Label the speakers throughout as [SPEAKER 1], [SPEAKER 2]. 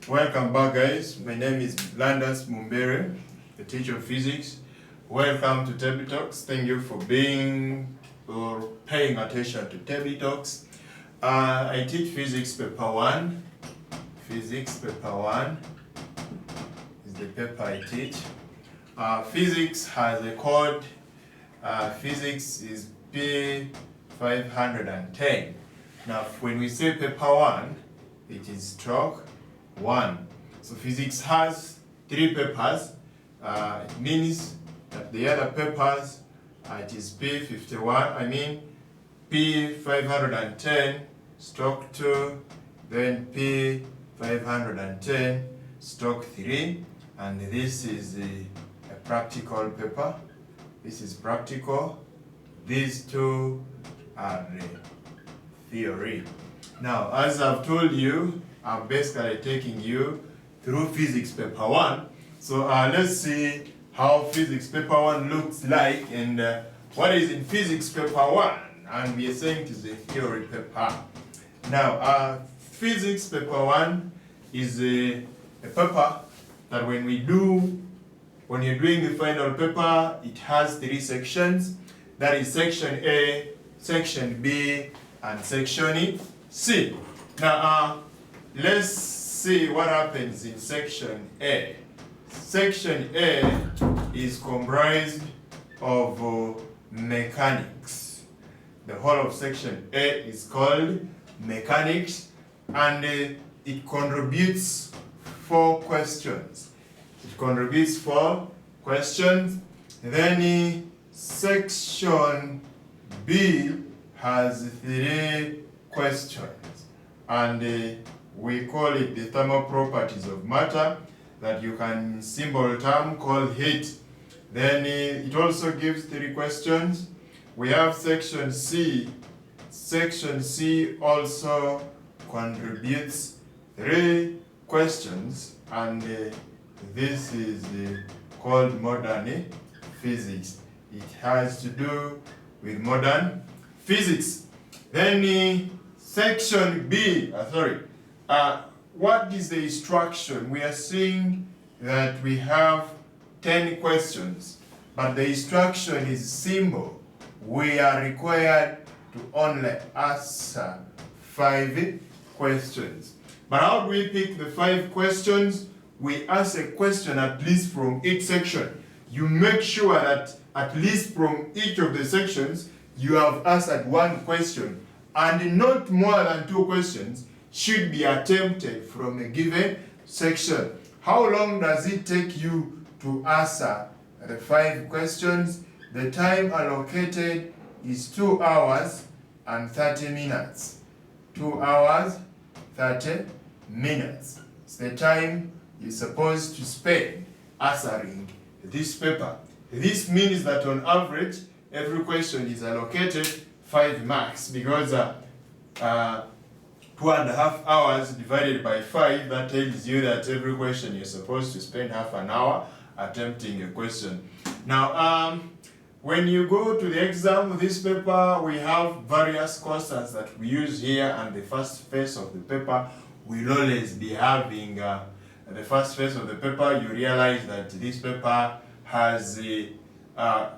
[SPEAKER 1] Welcome back, guys. My name is Blandus Mumbere, the teacher of physics. Welcome to Table Talks. Thank you for being or paying attention to Table Talks. I teach physics paper 1. Physics paper 1 is the paper I teach. Physics has a code. Physics is P510. Now, when we say paper 1, it is stroke 1. So physics has 3 papers. It means that the other papers, it is P510, stroke 2, then P510, stroke 3, and this is a practical paper. This is practical. These two are theory. Now, as I've told you, I'm basically taking you through physics paper 1. So let's see how physics paper 1 looks like and what is in physics paper 1. And we are saying it is a theory paper. Now, physics paper 1 is a paper that when you're doing the final paper, it has 3 sections. That is section A, section B, and section C. Now, let's see what happens in section A. Section A is comprised of mechanics. The whole of section A is called mechanics, and it contributes 4 questions. It contributes 4 questions. Then section B has 3 questions, and we call it the thermal properties of matter, that you can symbol term called heat. Then it also gives 3 questions. We have section C. Section C also contributes 3 questions, and this is called modern physics. It has to do with modern physics. Then section B, what is the instruction? We are seeing that we have 10 questions, but the instruction is simple. We are required to only answer 5 questions. But how do we pick the 5 questions? We ask a question at least from each section. You make sure that at least from each of the sections, you have answered 1 question, and not more than 2 questions should be attempted from a given section. How long does it take you to answer the 5 questions? The time allocated is 2 hours and 30 minutes. 2 hours, 30 minutes. It's the time you're supposed to spend answering this paper. This means that on average, every question is allocated 5 marks, because 2.5 hours divided by 5, that tells you that every question you're supposed to spend half an hour attempting a question. Now, when you go to the exam, this paper, we have various constants that we use here, and the first phase of the paper will always be having the first phase of the paper. You realize that this paper has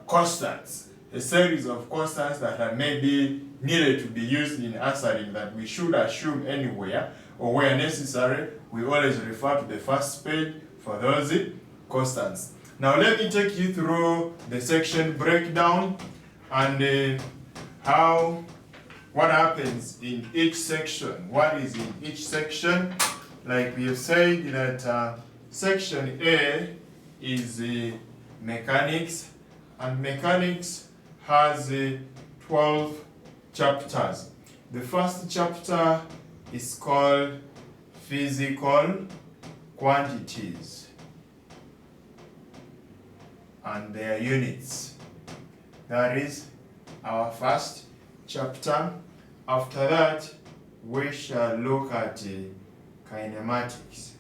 [SPEAKER 1] constants, a series of constants that are maybe needed to be used in answering, that we should assume anywhere, or where necessary, we always refer to the first page for those constants. Now let me take you through the section breakdown and what happens in each section, what is in each section. Like we have said that section A is mechanics, and mechanics has 12 chapters. The first chapter is called physical quantities and their units. That is our first chapter. After that, we shall look at kinematics.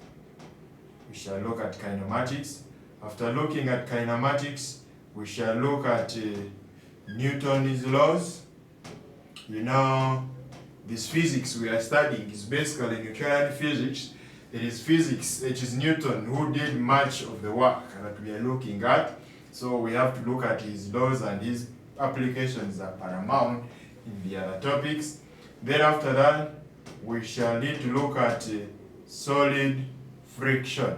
[SPEAKER 1] We shall look at kinematics. After looking at kinematics, we shall look at Newton's laws. You know, this physics we are studying is basically Newtonian physics. it is physics, it is Newton who did much of the work that we are looking at. So we have to look at his laws, and his applications are paramount in the other topics. Then after that, we shall need to look at solid friction.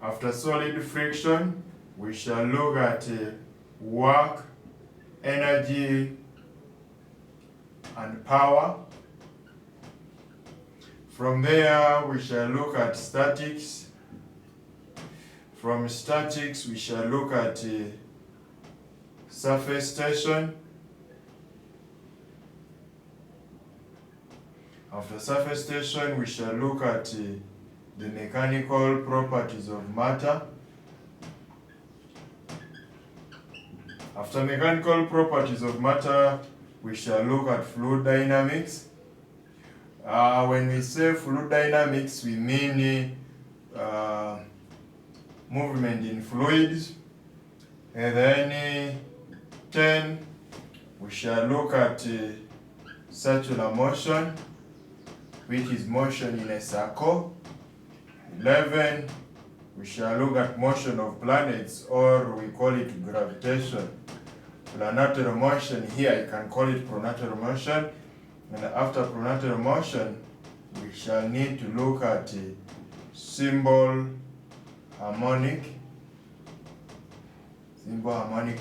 [SPEAKER 1] After solid friction, we shall look at work, energy, and power. From there, we shall look at statics. From statics, we shall look at surface tension. After surface tension, we shall look at the mechanical properties of matter. After mechanical properties of matter, we shall look at fluid dynamics. When we say fluid dynamics, we mean movement in fluids. And then 10, we shall look at circular motion, which is motion in a circle. 11, we shall look at motion of planets, or we call it gravitation. Planetary motion, here you can call it planetary motion. And after planetary motion, we shall need to look at simple harmonic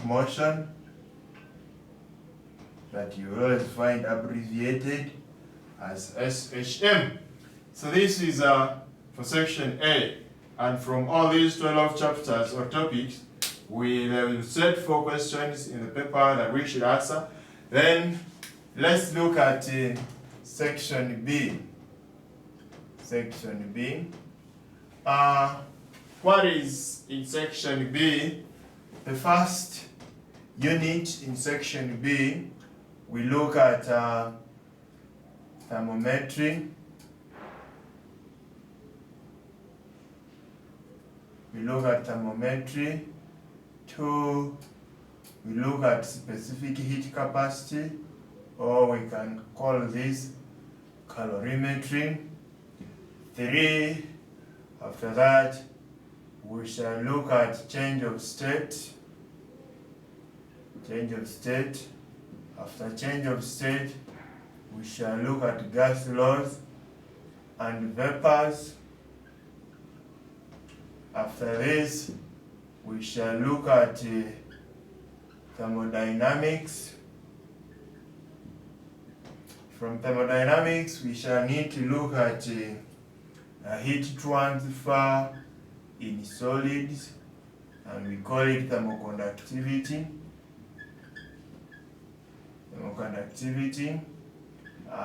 [SPEAKER 1] motion, that you always find abbreviated as SHM. So this is for section A. And from all these 12 chapters or topics, we will set 4 questions in the paper that we should answer. Then let's look at section B. Section B. What is in section B? The first unit in section B, we look at thermometry. We look at thermometry. 2, we look at specific heat capacity, or we can call this calorimetry. 3, after that, we shall look at change of state. Change of state. After change of state, we shall look at gas laws and vapors. After this, we shall look at thermodynamics. From thermodynamics, we shall need to look at heat transfer in solids, and we call it thermoconductivity. Thermoconductivity.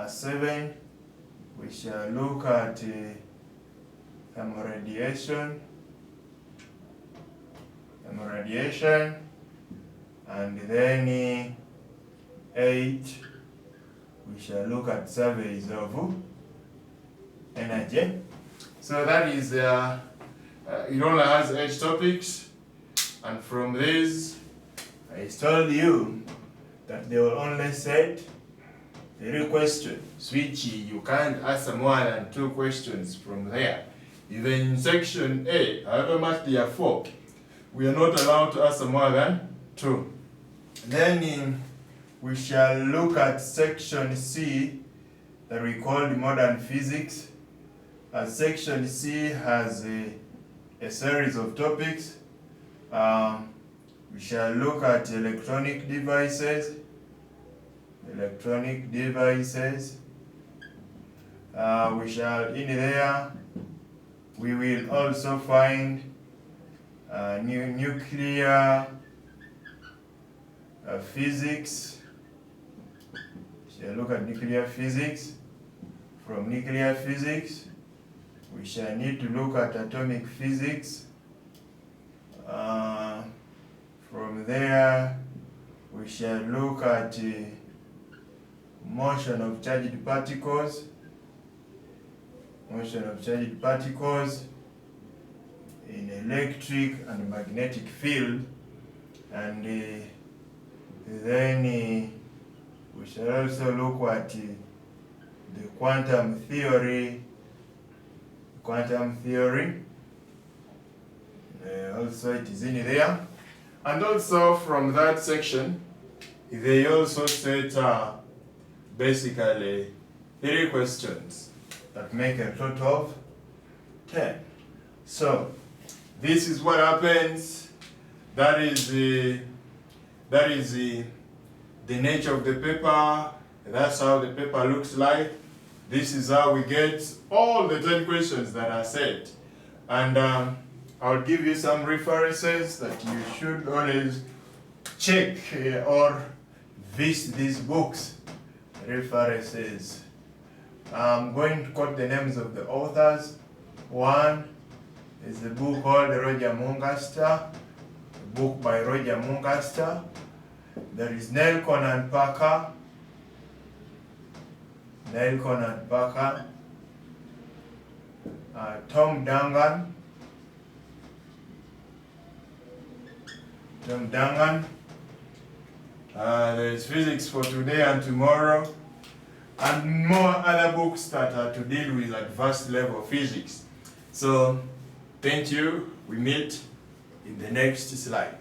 [SPEAKER 1] 7, we shall look at thermoradiation. Thermoradiation. And then 8, we shall look at surveys of energy. So that is, it only has 8 topics, and from these, I told you that they will only set 3 questions, which you can't answer more than 2 questions from there. Even in section A, however much there are 4, we are not allowed to answer more than 2. Then we shall look at section C, that we call modern physics. Section C has a series of topics. We shall look at electronic devices. Electronic devices. We shall, in there, we will also find nuclear physics. We shall look at nuclear physics. From nuclear physics, we shall need to look at atomic physics. From there, we shall look at motion of charged particles. Motion of charged particles in electric and magnetic field. And then we shall also look at the quantum theory quantum theory. Also it is in there. And also from that section, they also set basically 3 questions that make a total of 10. So this is what happens. That is the nature of the paper. That's how the paper looks like. This is how we get all the 10 questions that are set. And I'll give you some references that you should always check or visit these books. References. I'm going to quote the names of the authors. One is the book called Roger Muncaster, a book by Roger Muncaster. There is Neil Conan Parker. Tom Dangan. There is Physics for Today and Tomorrow, and more other books that are to deal with advanced level physics. So, thank you. We meet in the next slide.